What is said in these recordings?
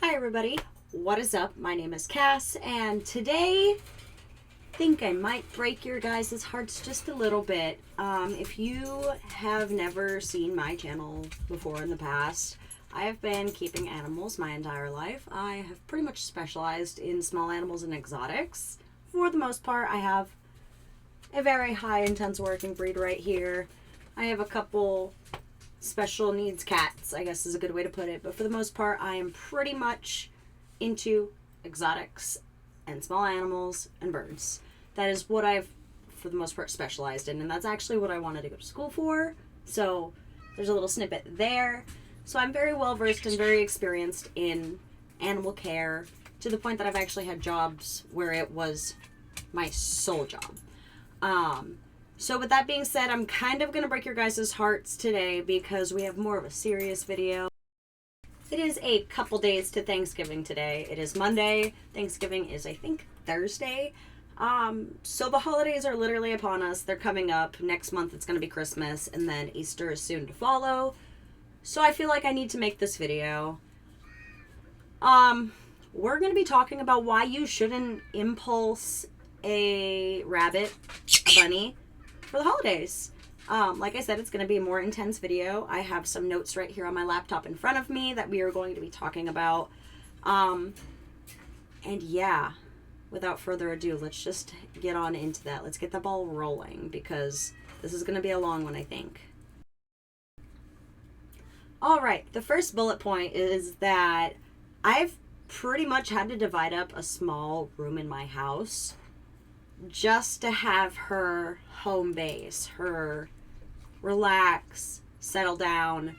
Hi everybody, what is up? My name is Cass, and today I think I might break your guys' hearts just a little bit. If you have never seen my channel before in the past, I have been keeping animals my entire life. I have pretty much specialized in small animals and exotics. For the most part, I have a very high intense working breed right here. I have a couple special needs cats, I guess is a good way to put it, but for the most part I am pretty much into exotics and small animals and birds. That is what I've for the most part specialized in, and that's actually what I wanted to go to school for, so there's a little snippet there. So I'm very well versed and very experienced in animal care, to the point that I've actually had jobs where it was my sole job. So with that being said, I'm kind of going to break your guys' hearts today because we have more of a serious video. It is a couple days to Thanksgiving today. It is Monday. Thanksgiving is, I think, Thursday. So the holidays are literally upon us. They're coming up. Next month it's going to be Christmas, and then Easter is soon to follow. So I feel like I need to make this video. We're going to be talking about why you shouldn't impulse a rabbit, a bunny, for the holidays. Like I said, it's going to be a more intense video. I have some notes right here on my laptop in front of me that we are going to be talking about. And yeah, without further ado, let's just get on into that. Let's get the ball rolling because this is going to be a long one, I think. All right, the first bullet point is that I've pretty much had to divide up a small room in my house just to have her home base, her relax, settle down,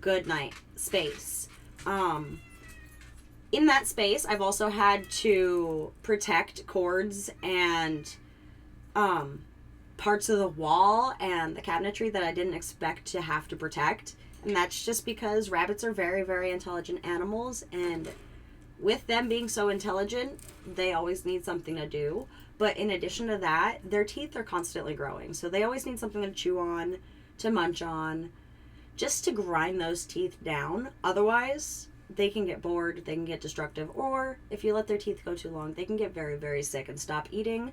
good night space. In that space, I've also had to protect cords and parts of the wall and the cabinetry that I didn't expect to have to protect. And that's just because rabbits are very, very intelligent animals, and with them being so intelligent, they always need something to do. But in addition to that, their teeth are constantly growing. So they always need something to chew on, to munch on, just to grind those teeth down. Otherwise, they can get bored, they can get destructive, or if you let their teeth go too long, they can get very, very sick and stop eating.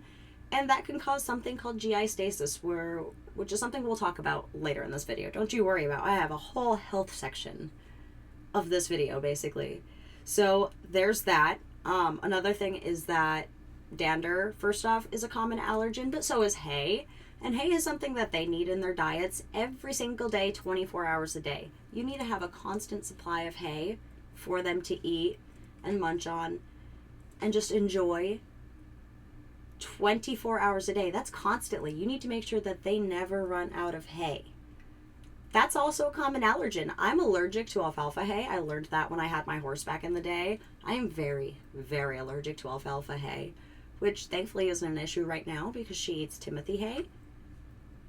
And that can cause something called GI stasis, which is something we'll talk about later in this video. Don't you worry about it. I have a whole health section of this video, basically. So there's that. Another thing is that dander, first off, is a common allergen, but so is hay. And hay is something that they need in their diets every single day, 24 hours a day. You need to have a constant supply of hay for them to eat and munch on and just enjoy 24 hours a day. That's constantly. You need to make sure that they never run out of hay. That's also a common allergen. I'm allergic to alfalfa hay. I learned that when I had my horse back in the day. I am very, very allergic to alfalfa hay, which thankfully isn't an issue right now because she eats Timothy hay.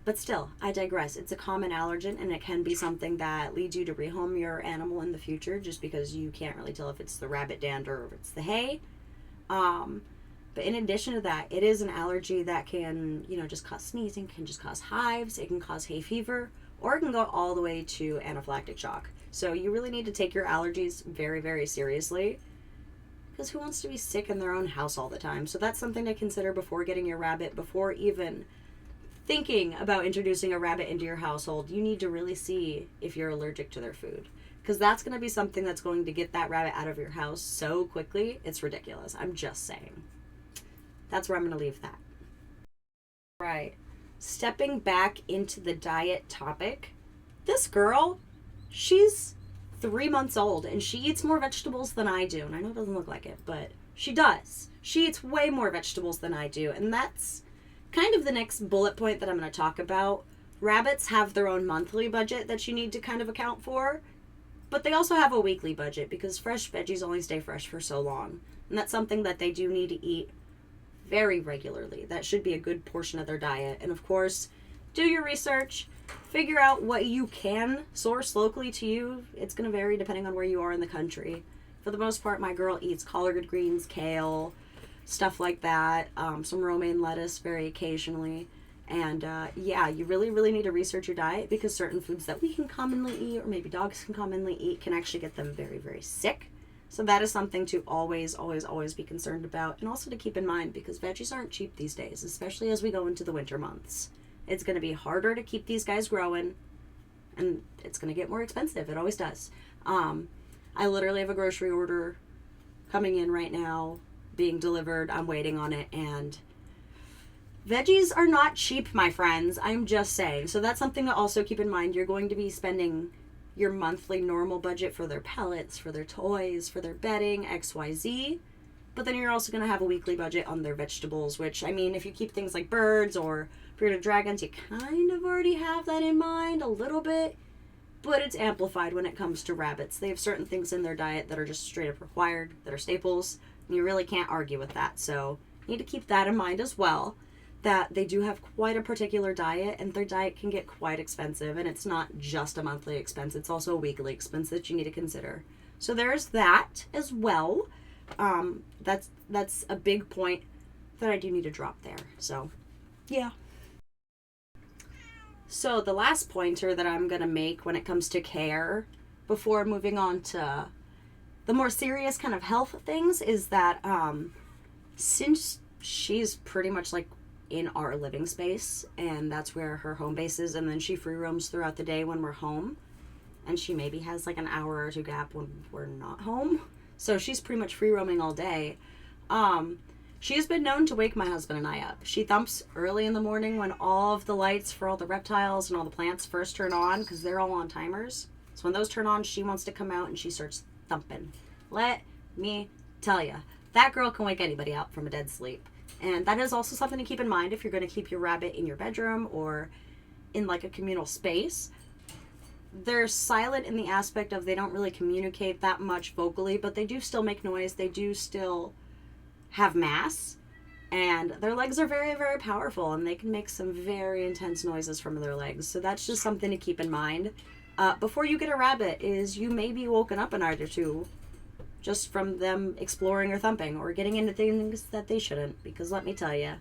But still, I digress. It's a common allergen, and it can be something that leads you to rehome your animal in the future just because you can't really tell if it's the rabbit dander or if it's the hay. But in addition to that, it is an allergy that can, just cause sneezing, can just cause hives, it can cause hay fever, or it can go all the way to anaphylactic shock. So you really need to take your allergies very, very seriously, because who wants to be sick in their own house all the time? So that's something to consider before getting your rabbit, before even thinking about introducing a rabbit into your household. You need to really see if you're allergic to their food, because that's going to be something that's going to get that rabbit out of your house so quickly. It's ridiculous. I'm just saying. That's where I'm going to leave that. Right. Stepping back into the diet topic, this girl, she's 3 months old and she eats more vegetables than I do. And I know it doesn't look like it, but she does. She eats way more vegetables than I do. And that's kind of the next bullet point that I'm going to talk about. Rabbits have their own monthly budget that you need to kind of account for, but they also have a weekly budget because fresh veggies only stay fresh for so long. And that's something that they do need to eat very regularly. That should be a good portion of their diet. And of course, do your research, figure out what you can source locally to you. It's going to vary depending on where you are in the country. For the most part, my girl eats collard greens, kale, stuff like that, some romaine lettuce very occasionally. And yeah, you really, really need to research your diet, because certain foods that we can commonly eat, or maybe dogs can commonly eat, can actually get them very, very sick. So that is something to always, always, always be concerned about, and also to keep in mind, because veggies aren't cheap these days, especially as we go into the winter months. It's going to be harder to keep these guys growing, and it's going to get more expensive. It always does. I literally have a grocery order coming in right now, being delivered. I'm waiting on it, and veggies are not cheap, my friends. I'm just saying. So that's something to also keep in mind. You're going to be spending your monthly normal budget for their pellets, for their toys, for their bedding, XYZ. But then you're also going to have a weekly budget on their vegetables, which, I mean, if you keep things like birds or bearded dragons, you kind of already have that in mind a little bit. But it's amplified when it comes to rabbits. They have certain things in their diet that are just straight up required, that are staples, and you really can't argue with that. So you need to keep that in mind as well, that they do have quite a particular diet, and their diet can get quite expensive, and it's not just a monthly expense, it's also a weekly expense that you need to consider. So there's that as well. That's a big point that I do need to drop there. So yeah. So the last pointer that I'm going to make when it comes to care, before moving on to the more serious kind of health things, is that since she's pretty much like in our living space, and that's where her home base is, and then she free roams throughout the day when we're home, and she maybe has like an hour or two gap when we're not home, so she's pretty much free roaming all day. She has been known to wake my husband and I up. She thumps early in the morning when all of the lights for all the reptiles and all the plants first turn on, because they're all on timers. So when those turn on, she wants to come out and she starts thumping. Let me tell you, that girl can wake anybody up from a dead sleep. And that is also something to keep in mind if you're going to keep your rabbit in your bedroom or in like a communal space. They're silent in the aspect of they don't really communicate that much vocally, but they do still make noise. They do still have mass, and their legs are very, very powerful, and they can make some very intense noises from their legs. So that's just something to keep in mind. Before you get a rabbit, is you may be woken up a night or two just from them exploring or thumping or getting into things that they shouldn't, because let me tell you,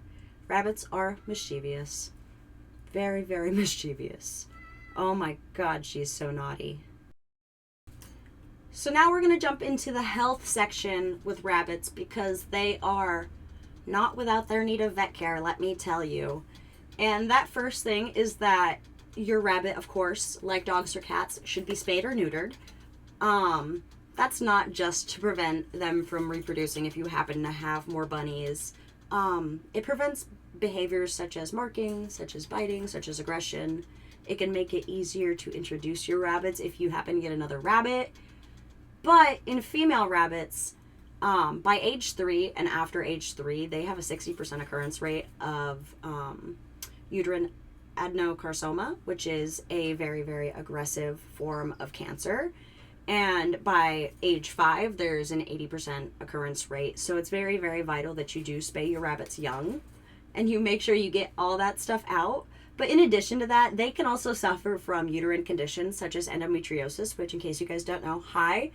rabbits are mischievous. Very, very mischievous. Oh my God, she's so naughty. So now we're going to jump into the health section with rabbits, because they are not without their need of vet care, let me tell you. And that first thing is that your rabbit, of course, like dogs or cats, should be spayed or neutered. That's not just to prevent them from reproducing if you happen to have more bunnies. It prevents behaviors such as marking, such as biting, such as aggression. It can make it easier to introduce your rabbits if you happen to get another rabbit. But in female rabbits, by age 3 and after age 3, they have a 60% occurrence rate of uterine adenocarcinoma, which is a very, very aggressive form of cancer. And by age 5, there's an 80% occurrence rate. So it's very, very vital that you do spay your rabbits young, and you make sure you get all that stuff out. But in addition to that, they can also suffer from uterine conditions such as endometriosis, which, in case you guys don't know, hi,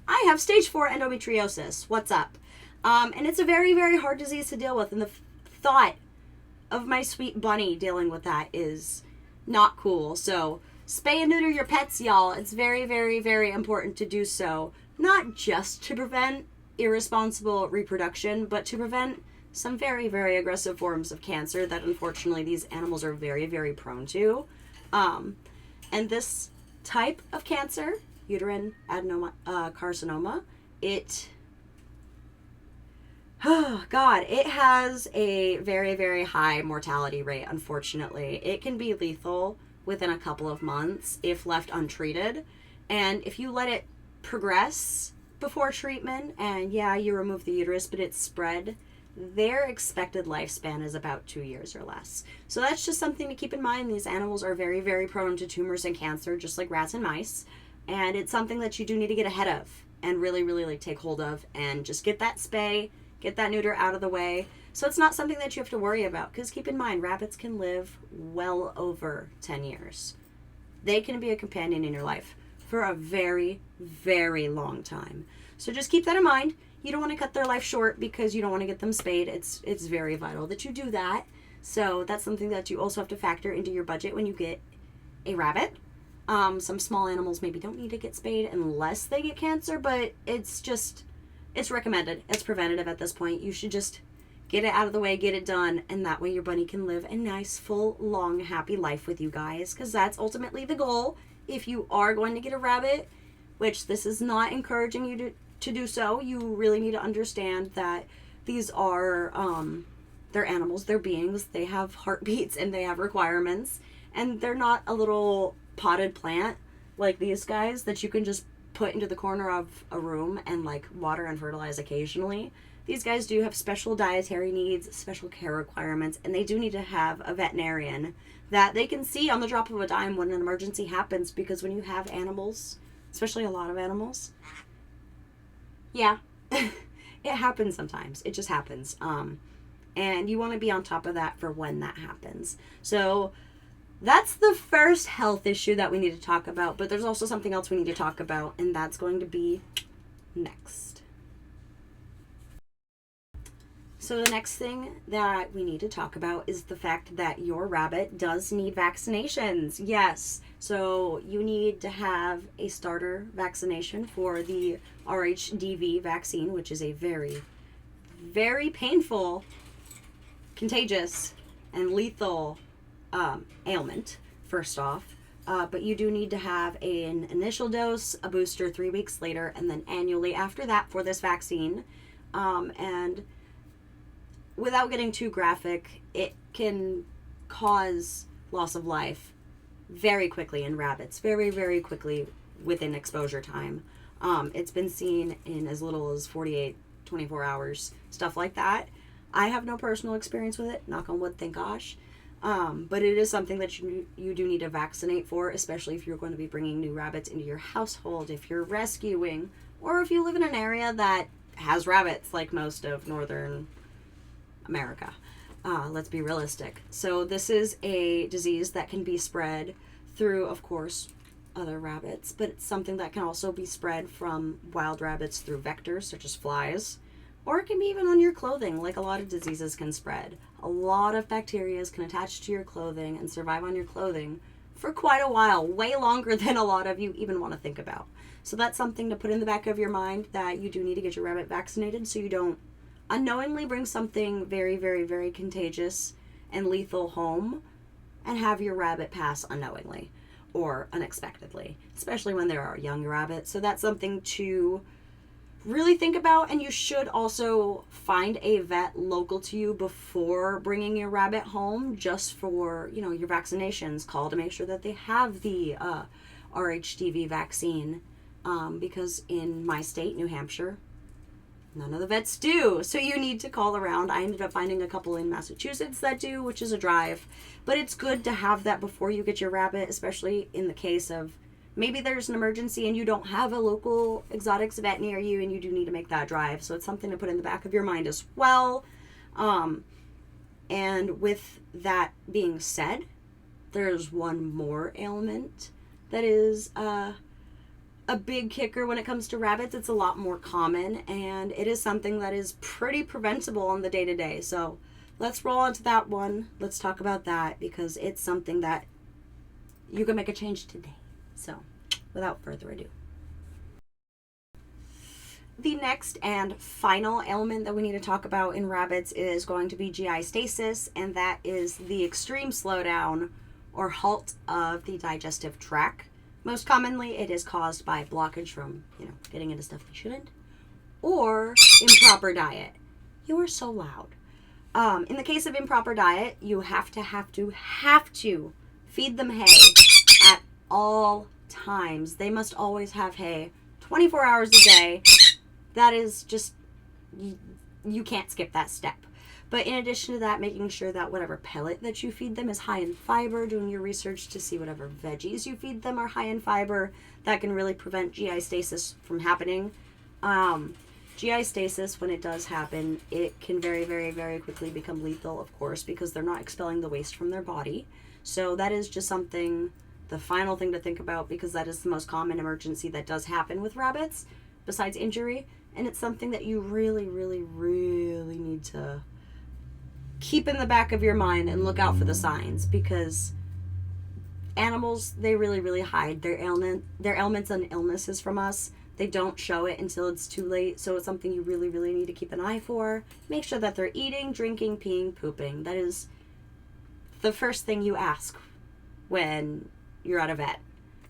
I have stage 4 endometriosis. What's up? And it's a very, very hard disease to deal with. And the thought of my sweet bunny dealing with that is not cool. So spay and neuter your pets, y'all. It's very, very, very important to do so. Not just to prevent irresponsible reproduction, but to prevent some very, very aggressive forms of cancer that unfortunately these animals are very, very prone to. And this type of cancer, uterine adenocarcinoma, it has a very, very high mortality rate, unfortunately. It can be lethal within a couple of months if left untreated. And if you let it progress before treatment, and yeah, you remove the uterus, but it's spread, their expected lifespan is about 2 years or less. So that's just something to keep in mind. These animals are very, very prone to tumors and cancer, just like rats and mice. And it's something that you do need to get ahead of and really, really like take hold of, and just get that spay, get that neuter out of the way. So it's not something that you have to worry about, because keep in mind, rabbits can live well over 10 years. They can be a companion in your life for a very, very long time. So just keep that in mind. You don't want to cut their life short because you don't want to get them spayed. It's very vital that you do that. So that's something that you also have to factor into your budget when you get a rabbit. Some small animals maybe don't need to get spayed unless they get cancer, but it's recommended. It's preventative at this point. You should just get it out of the way, get it done, and that way your bunny can live a nice, full, long, happy life with you guys, because that's ultimately the goal. If you are going to get a rabbit, which this is not encouraging you to do so, you really need to understand that these are, they're animals, they're beings, they have heartbeats, and they have requirements, and they're not a little potted plant like these guys that you can just put into the corner of a room and like water and fertilize occasionally. These guys do have special dietary needs, special care requirements, and they do need to have a veterinarian that they can see on the drop of a dime when an emergency happens, because when you have animals, especially a lot of animals, yeah, it happens sometimes. It just happens. And you want to be on top of that for when that happens. So that's the first health issue that we need to talk about, but there's also something else we need to talk about, and that's going to be next. So the next thing that we need to talk about is the fact that your rabbit does need vaccinations. Yes, so you need to have a starter vaccination for the RHDV vaccine, which is a very, very painful, contagious, and lethal ailment, first off. But you do need to have an initial dose, a booster 3 weeks later, and then annually after that for this vaccine. And without getting too graphic, it can cause loss of life very quickly in rabbits, very, very quickly within exposure time. It's been seen in as little as 48, 24 hours, stuff like that. I have no personal experience with it, knock on wood, thank gosh. But it is something that you do need to vaccinate for, especially if you're going to be bringing new rabbits into your household, if you're rescuing, or if you live in an area that has rabbits like most of northern America. Let's be realistic. So this is a disease that can be spread through, of course, other rabbits, but it's something that can also be spread from wild rabbits through vectors such as flies, or it can be even on your clothing, like a lot of diseases can spread. A lot of bacteria can attach to your clothing and survive on your clothing for quite a while, way longer than a lot of you even want to think about. So that's something to put in the back of your mind, that you do need to get your rabbit vaccinated so you don't unknowingly bring something very, very, very contagious and lethal home and have your rabbit pass unknowingly or unexpectedly, especially when there are young rabbits. So that's something to really think about, and you should also find a vet local to you before bringing your rabbit home, just for, you know, your vaccinations. Call to make sure that they have the RHDV vaccine, because in my state, New Hampshire, none of the vets do, so you need to call around. I ended up finding a couple in Massachusetts that do, which is a drive, but it's good to have that before you get your rabbit, especially in the case of maybe there's an emergency and you don't have a local exotics vet near you and you do need to make that drive. So it's something to put in the back of your mind as well. And with that being said, there's one more ailment that is a big kicker when it comes to rabbits. It's a lot more common, and it is something that is pretty preventable on the day-to-day. So let's roll on to that one. Let's talk about that, because it's something that you can make a change today. So without further ado, the next and final ailment that we need to talk about in rabbits is going to be GI stasis, and that is the extreme slowdown or halt of the digestive tract. Most commonly, it is caused by blockage from, getting into stuff they shouldn't, or improper diet. You are so loud. In the case of improper diet, you have to feed them hay at all times. They must always have hay 24 hours a day. That is just, you can't skip that step. But in addition to that, making sure that whatever pellet that you feed them is high in fiber, doing your research to see whatever veggies you feed them are high in fiber. That can really prevent GI stasis from happening. GI stasis, when it does happen, it can very, very, very quickly become lethal, of course, because they're not expelling the waste from their body. So that is just something, the final thing to think about, because that is the most common emergency that does happen with rabbits, besides injury. And it's something that you really, really, really need to keep in the back of your mind and look out for the signs, because animals, they really, really hide their ailments and illnesses from us. They don't show it until it's too late, so it's something you really, really need to keep an eye for. Make sure that they're eating, drinking, peeing, pooping. That is the first thing you ask when you're at a vet.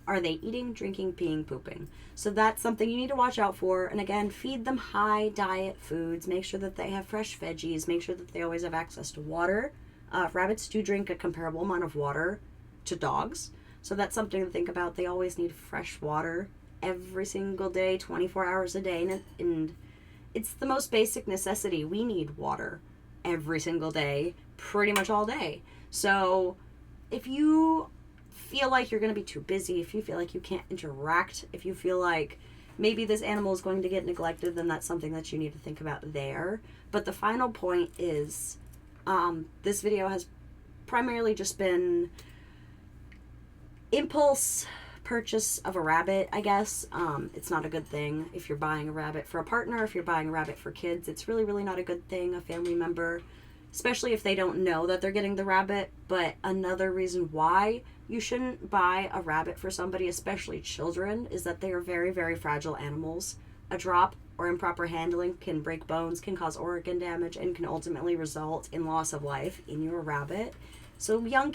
Are they eating, drinking, peeing, pooping? So that's something you need to watch out for. And again, feed them high diet foods. Make sure that they have fresh veggies. Make sure that they always have access to water. Rabbits do drink a comparable amount of water to dogs. So that's something to think about. They always need fresh water every single day, 24 hours a day. And it's the most basic necessity. We need water every single day, pretty much all day. So if you feel like you're going to be too busy, if you feel like you can't interact, if you feel like maybe this animal is going to get neglected, then that's something that you need to think about there. But the final point is, this video has primarily just been impulse purchase of a rabbit, I guess. It's not a good thing if you're buying a rabbit for a partner, if you're buying a rabbit for kids. It's really, really not a good thing. A family member, especially if they don't know that they're getting the rabbit. But another reason why you shouldn't buy a rabbit for somebody, especially children, is that they are very, very fragile animals. A drop or improper handling can break bones, can cause organ damage, and can ultimately result in loss of life in your rabbit. So young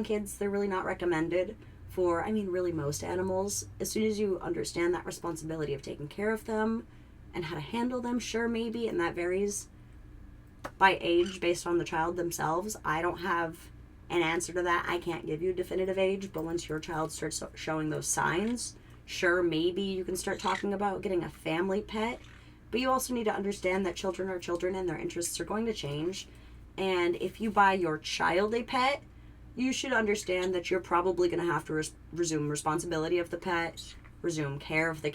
kids, they're really not recommended for, really most animals. As soon as you understand that responsibility of taking care of them and how to handle them, sure, maybe, and that varies by age based on the child themselves. I don't have an answer to that. I can't give you a definitive age, but once your child starts showing those signs, sure, maybe you can start talking about getting a family pet. But you also need to understand that children are children and their interests are going to change. And if you buy your child a pet, you should understand that you're probably going to have to resume responsibility of the pet, resume care of the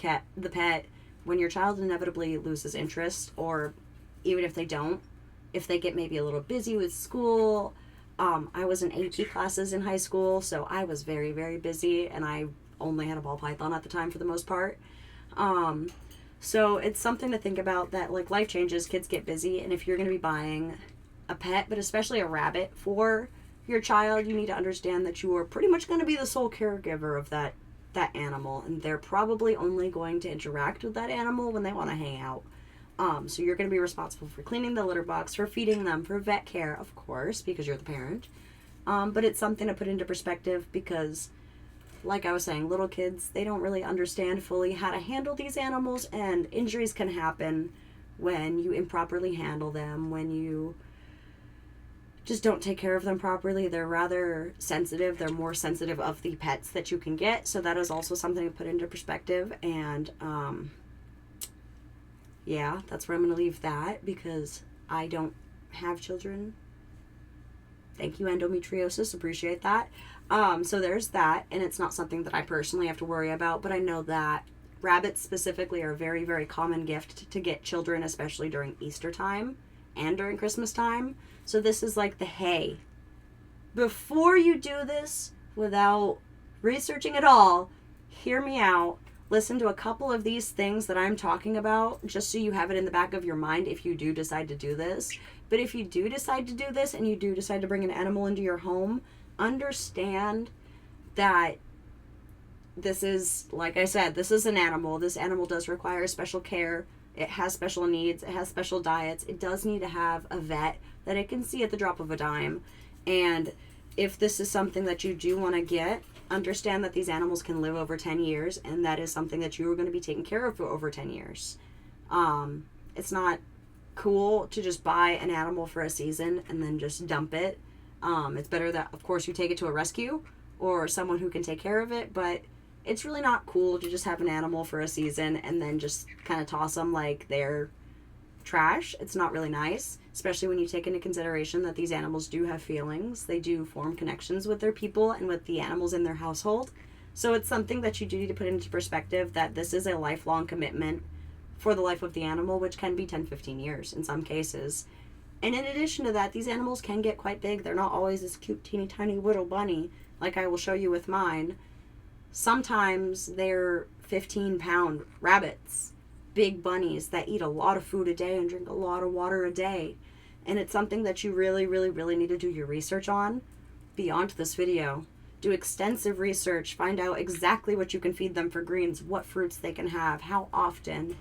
pet, when your child inevitably loses interest, or even if they don't, if they get maybe a little busy with school. I was in AP classes in high school, so I was very, very busy, and I only had a ball python at the time for the most part. So it's something to think about, that like life changes, kids get busy, and if you're going to be buying a pet, but especially a rabbit for your child, you need to understand that you are pretty much going to be the sole caregiver of that animal, and they're probably only going to interact with that animal when they want to hang out. So you're going to be responsible for cleaning the litter box, for feeding them, for vet care, of course, because you're the parent. But it's something to put into perspective because, like I was saying, little kids, they don't really understand fully how to handle these animals, and injuries can happen when you improperly handle them, when you just don't take care of them properly. They're rather sensitive. They're more sensitive of the pets that you can get. So that is also something to put into perspective. And, yeah, that's where I'm going to leave that, because I don't have children. Thank you, endometriosis. Appreciate that. So there's that, and it's not something that I personally have to worry about, but I know that rabbits specifically are a very, very common gift to get children, especially during Easter time and during Christmas time. So this is like the hey. Before you do this, without researching at all, hear me out. Listen to a couple of these things that I'm talking about, just so you have it in the back of your mind if you do decide to do this. But if you do decide to do this, and you do decide to bring an animal into your home, understand that this is, like I said, this is an animal. This animal does require special care. It has special needs. It has special diets. It does need to have a vet that it can see at the drop of a dime. And if this is something that you do want to get, understand that these animals can live over 10 years, and that is something that you are going to be taking care of for over 10 years. It's not cool to just buy an animal for a season and then just dump it. It's better that, of course, you take it to a rescue or someone who can take care of it, but it's really not cool to just have an animal for a season and then just kind of toss them like they're trash. It's not really nice, especially when you take into consideration that these animals do have feelings. They do form connections with their people and with the animals in their household. So it's something that you do need to put into perspective, that this is a lifelong commitment for the life of the animal, which can be 10, 15 years in some cases. And in addition to that, these animals can get quite big. They're not always this cute, teeny, tiny little bunny, like I will show you with mine. Sometimes they're 15-pound rabbits, big bunnies that eat a lot of food a day and drink a lot of water a day. And it's something that you really, really, really need to do your research on beyond this video. Do extensive research. Find out exactly what you can feed them for greens, what fruits they can have, how often.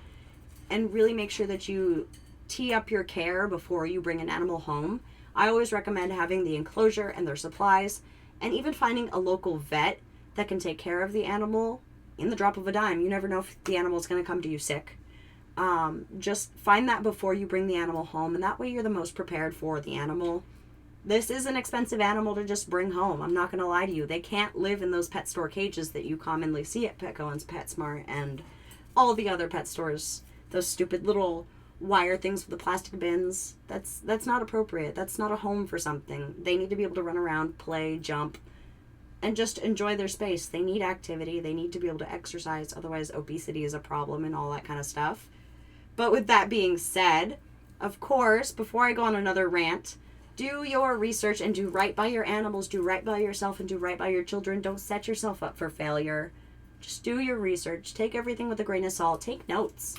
And really make sure that you tee up your care before you bring an animal home. I always recommend having the enclosure and their supplies, and even finding a local vet that can take care of the animal in the drop of a dime. You never know if the animal's going to come to you sick. Just find that before you bring the animal home, and that way you're the most prepared for the animal. This is an expensive animal to just bring home. I'm not going to lie to you. They can't live in those pet store cages that you commonly see at Petco and PetSmart and all the other pet stores. Those stupid little wire things with the plastic bins. That's not appropriate. That's not a home for something. They need to be able to run around, play, jump, and just enjoy their space. They need activity. They need to be able to exercise. Otherwise, obesity is a problem and all that kind of stuff. But with that being said, of course, before I go on another rant, do your research and do right by your animals, do right by yourself, and do right by your children. Don't set yourself up for failure. Just do your research. Take everything with a grain of salt. Take notes.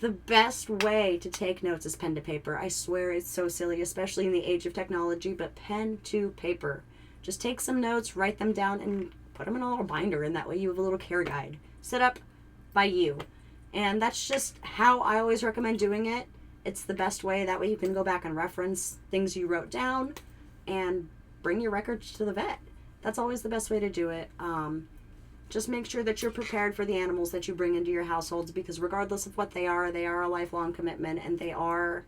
The best way to take notes is pen to paper. I swear it's so silly, especially in the age of technology, but pen to paper. Just take some notes, write them down, and put them in a little binder, and that way you have a little care guide set up by you. And that's just how I always recommend doing it. It's the best way. That way you can go back and reference things you wrote down and bring your records to the vet. That's always the best way to do it. Just make sure that you're prepared for the animals that you bring into your households, because regardless of what they are a lifelong commitment, and they are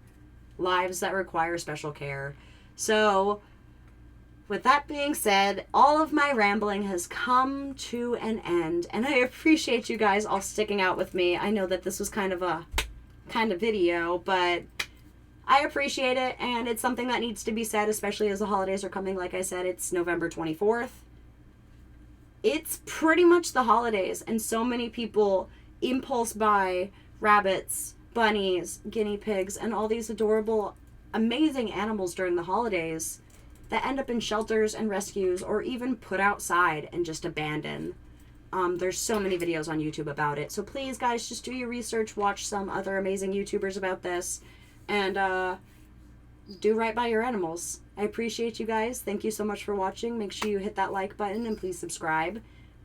lives that require special care. So, with that being said, all of my rambling has come to an end, and I appreciate you guys all sticking out with me. I know that this was kind of a video, but I appreciate it, and it's something that needs to be said, especially as the holidays are coming. Like I said, it's November 24th. It's pretty much the holidays, and so many people impulse buy rabbits, bunnies, guinea pigs, and all these adorable, amazing animals during the holidays that end up in shelters and rescues, or even put outside and just abandoned. There's so many videos on YouTube about it. So please, guys, just do your research, watch some other amazing YouTubers about this, and do right by your animals. I appreciate you guys. Thank you so much for watching. Make sure you hit that like button and please subscribe.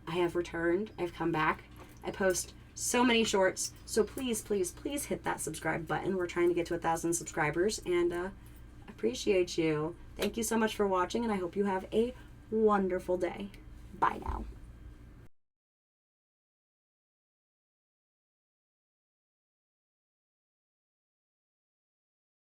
I have returned. I've come back. I post so many shorts. So please, please, please hit that subscribe button. We're trying to get to 1,000 subscribers, and appreciate you. Thank you so much for watching, and I hope you have a wonderful day. Bye now.